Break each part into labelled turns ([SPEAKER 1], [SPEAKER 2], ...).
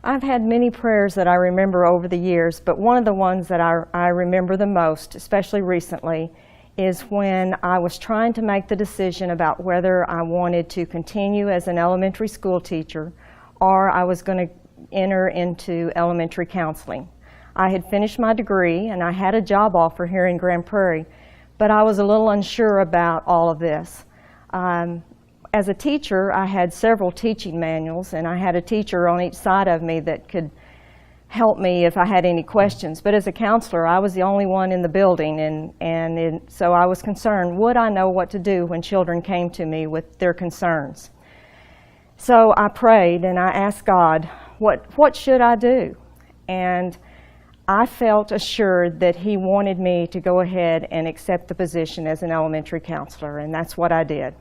[SPEAKER 1] I've had many prayers that I remember over the years, but one of the ones that I remember the most, especially recently, is when I was trying to make the decision about whether I wanted to continue as an elementary school teacher or I was going to enter into elementary counseling. I had finished my degree and I had a job offer here in Grand Prairie, but I was a little unsure about all of this. As a teacher, I had several teaching manuals, and I had a teacher on each side of me that could help me if I had any questions. But as a counselor, I was the only one in the building, so I was concerned, would I know what to do when children came to me with their concerns? So I prayed and I asked God, what should I do? And I felt assured that He wanted me to go ahead and accept the position as an elementary counselor, and that's what I did.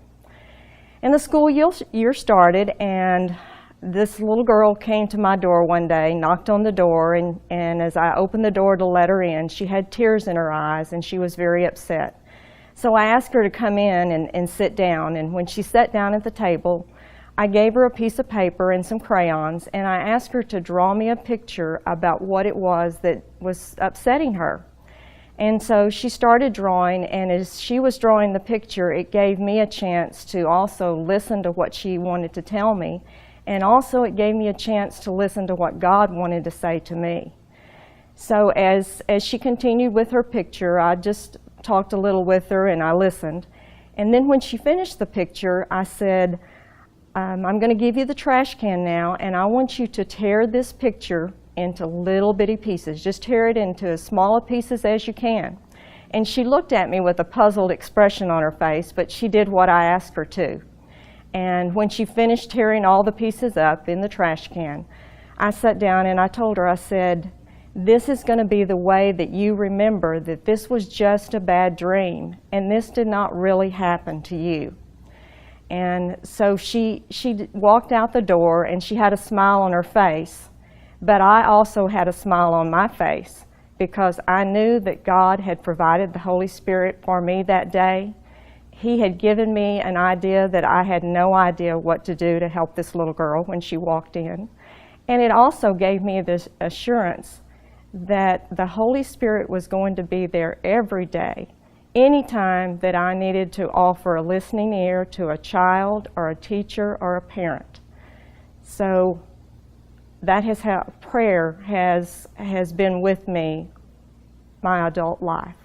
[SPEAKER 1] And the school year started, and this little girl came to my door one day, knocked on the door, and as I opened the door to let her in, she had tears in her eyes and she was very upset. So I asked her to come in and sit down, and when she sat down at the table, I gave her a piece of paper and some crayons, and I asked her to draw me a picture about what it was that was upsetting her. And so she started drawing, and as she was drawing the picture, it gave me a chance to also listen to what she wanted to tell me, and also it gave me a chance to listen to what God wanted to say to me. So as she continued with her picture, I just talked a little with her and I listened. And then when she finished the picture, I said, I'm going to give you the trash can now, and I want you to tear this picture into little bitty pieces. Just tear it into as small pieces as you can. And she looked at me with a puzzled expression on her face, but she did what I asked her to. And when she finished tearing all the pieces up in the trash can, I sat down and I told her, I said, this is going to be the way that you remember that this was just a bad dream, and this did not really happen to you. And so she walked out the door, and she had a smile on her face. But I also had a smile on my face because I knew that God had provided the Holy Spirit for me that day. He had given me an idea that I had no idea what to do to help this little girl when she walked in. And it also gave me this assurance that the Holy Spirit was going to be there every day, anytime that I needed to offer a listening ear to a child or a teacher or a parent. So that is how prayer has been with me my adult life.